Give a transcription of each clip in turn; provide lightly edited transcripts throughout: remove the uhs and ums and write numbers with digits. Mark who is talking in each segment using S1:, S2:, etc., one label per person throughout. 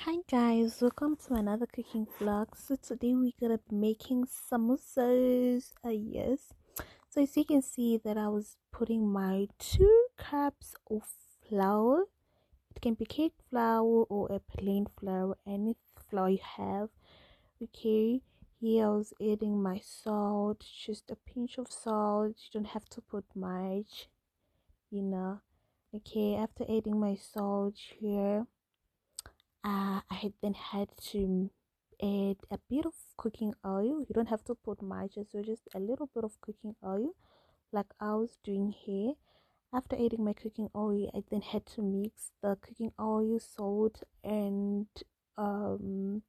S1: Hi guys, welcome to another cooking vlog. So today we're gonna be making samosas. Yes. So as you can see that I was putting my 2 cups of flour. It can be cake flour or a plain flour, any flour you have. Okay. Here I was adding my salt, just a pinch of salt. You don't have to put much, you know. Okay, after adding my salt here, I then had to add a bit of cooking oil. You don't have to put much, so just a little bit of cooking oil, like I was doing here. After adding my cooking oil, I then had to mix the cooking oil, salt, and the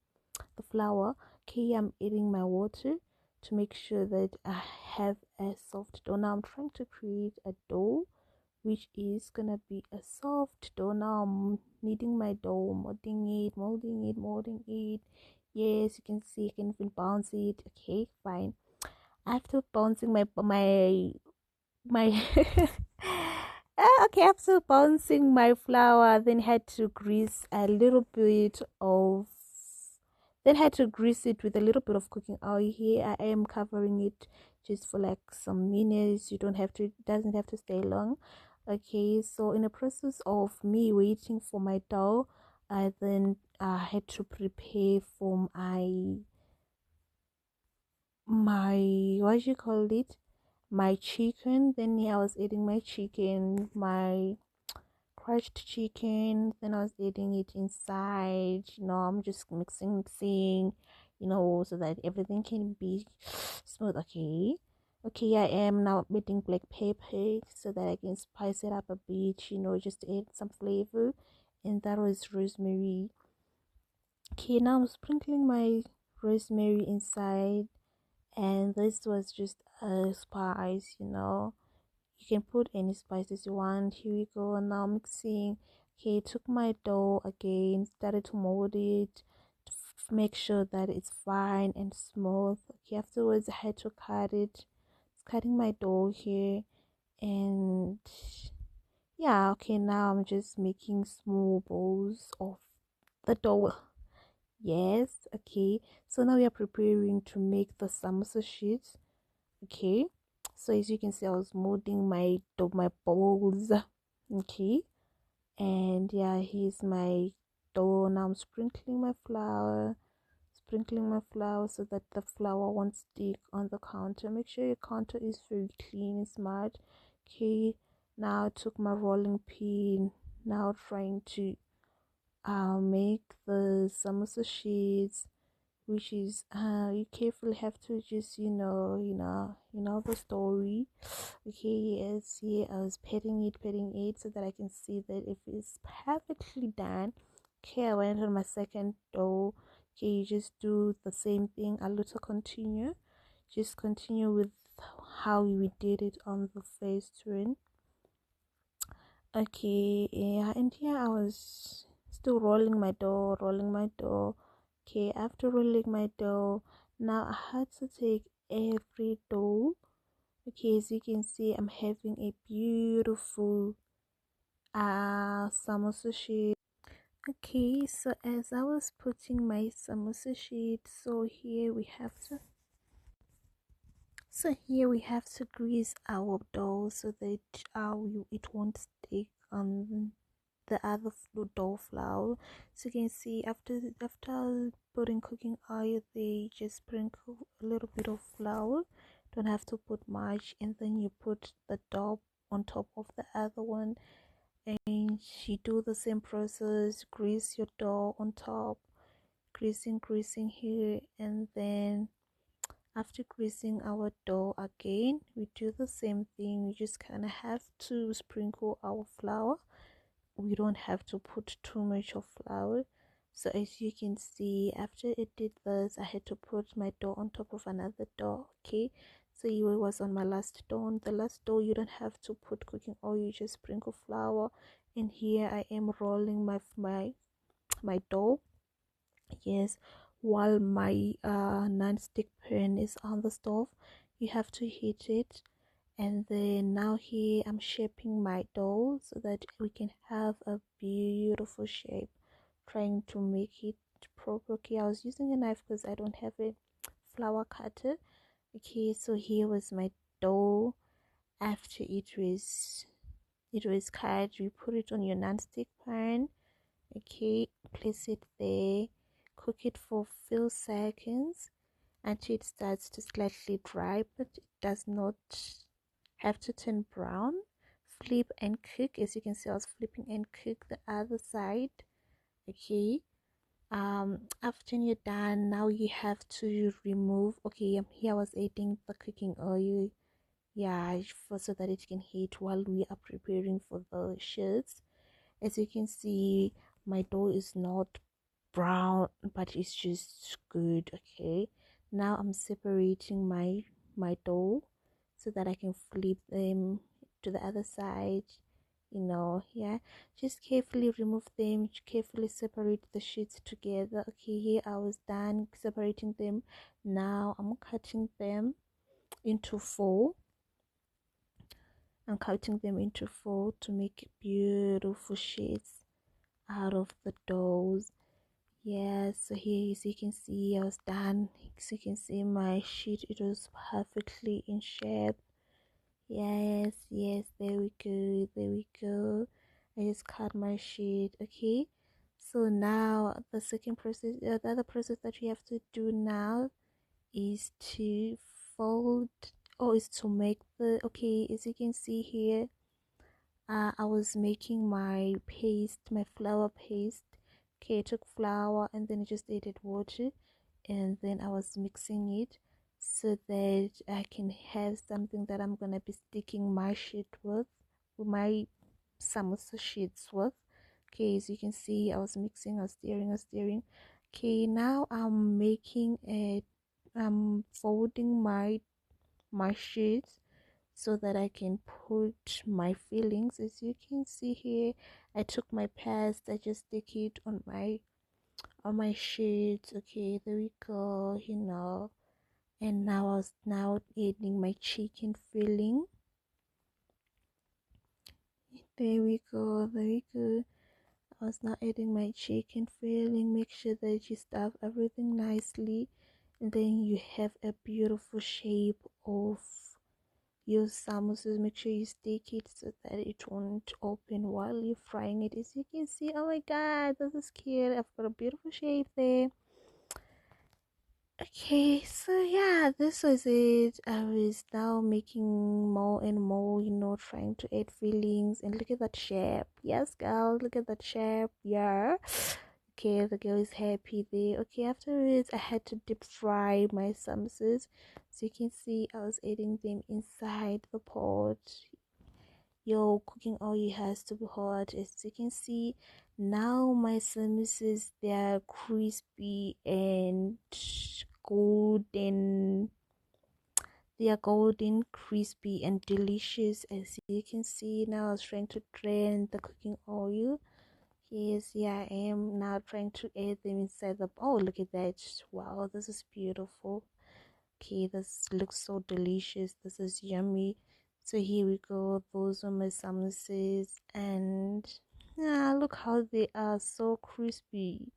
S1: flour. Okay, I'm adding my water to make sure that I have a soft dough. Now I'm trying to create a dough which is gonna be a soft dough. Now I'm kneading my dough, molding it. Yes, you can see I can even bounce it. Okay, fine. After bouncing my okay, after bouncing my flour, then had to grease a little bit of then had to grease it with a little bit of cooking oil. Here I am covering it just for like some minutes. You don't have to, it doesn't have to stay long. Okay, so in the process of me waiting for my dough, I then had to prepare for my what you call it, my chicken. Then I was eating my chicken, my crushed chicken. Then I was eating it inside. I'm just mixing, so that everything can be smooth. Okay, I am now adding black pepper so that I can spice it up a bit, just to add some flavor. And that was rosemary. Okay, now I'm sprinkling my rosemary inside, and this was just a spice. You can put any spices you want. Here we go. And now mixing. Okay, took my dough again, started to mold it to make sure that it's fine and smooth. Okay, afterwards I had to cut it. Cutting my dough here, and yeah, okay, now I'm just making small balls of the dough. Yes, okay, so now we are preparing to make the samosa sheets. Okay, so as you can see, I was molding my balls. Okay, and yeah, here's my dough. Now I'm sprinkling my flour so that the flour won't stick on the counter. Make sure your counter is very clean and smart. Okay, now I took my rolling pin, now trying to make the samosa sheets, which is you carefully have to just the story. Okay, yes, here I was patting it so that I can see that if it's perfectly done. Okay, I went on my second dough. Okay, you just do the same thing, a little continue, just continue with how we did it on the first one. Okay, yeah, and here I was still rolling my dough. Okay, after rolling my dough, now I had to take every dough. Okay, as you can see, I'm having a beautiful samosa sheet. Okay, so as I was putting my samosa sheet, here we have to grease our dough so that it won't stick on the other dough flour. So you can see after putting cooking oil, they just sprinkle a little bit of flour. Don't have to put much, and then you put the dough on top of the other one, and you do the same process. Grease your dough on top, greasing here, and then after greasing our dough again, we do the same thing. We just kind of have to sprinkle our flour. We don't have to put too much of flour. So as you can see, after it did this, I had to put my dough on top of another dough. Okay, so it was on my last dough. On the last dough, you don't have to put cooking oil, you just sprinkle flour. And here I am rolling my dough. Yes, while my non-stick pan is on the stove, you have to heat it. And then now here I'm shaping my dough so that we can have a beautiful shape trying to make it proper. Okay, I was using a knife because I don't have a flour cutter. Okay, so here was my dough. After it was cut, you put it on your non-stick pan. Okay, place it there, cook it for few seconds until it starts to slightly dry, but it does not have to turn brown. Flip and cook. As you can see, I was flipping and cook the other side. Okay, after you're done, now you have to remove. Okay, here I was adding the cooking oil, yeah, for so that it can heat while we are preparing for the sheets. As you can see, my dough is not brown, but it's just good. Okay, now I'm separating my dough so that I can flip them to the other side. Yeah, just carefully remove them, carefully separate the sheets together. Okay, here I was done separating them. Now I'm cutting them into four. I'm cutting them into four to make beautiful sheets out of the doughs. Yes, so here as you can see, I was done. As you can see, my sheet, it was perfectly in shape. Yes, yes, there we go, there we go. I just cut my sheet. Okay, so now the second process, the other process that you have to do now is to fold, or is to make the, okay, as you can see here, I was making my paste, my flour paste. Okay, I took flour and then I just added water, and then I was mixing it so that I can have something that I'm gonna be sticking my sheet with my samosa sheets with. Okay, as you can see, I was mixing, I was stirring. Okay, now I'm folding my sheets so that I can put my fillings. As you can see here, I took my paste, I just stick it on my sheets. Okay, there we go, and now I was now adding my chicken filling. There we go, there we go. I was now adding my chicken filling. Make sure that you stuff everything nicely, and then you have a beautiful shape of your samosas. Make sure you stick it so that it won't open while you're frying it. As you can see, oh my god, this is cute. I've got a beautiful shape there. Okay, so yeah, this was it. I was now making more and more, trying to add fillings. And look at that shape. Yes, girl, look at that shape. Yeah. Okay, the girl is happy there. Okay, afterwards, I had to deep fry my samosas. So you can see, I was adding them inside the pot. Your cooking oil has to be hot. As you can see, now my samosas, they are crispy and golden. They are golden, crispy, and delicious. As you can see, now I was trying to drain the cooking oil. Yes, yeah, I am now trying to add them inside the. Oh, look at that! Wow, this is beautiful. Okay, this looks so delicious. This is yummy. So here we go. Those are my samosas, and look how they are, so crispy.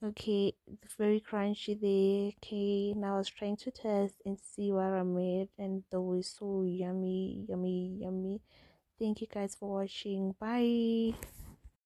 S1: Okay, very crunchy there. Okay, now I was trying to test and see what I made, and they were so yummy, yummy, yummy. Thank you guys for watching. Bye.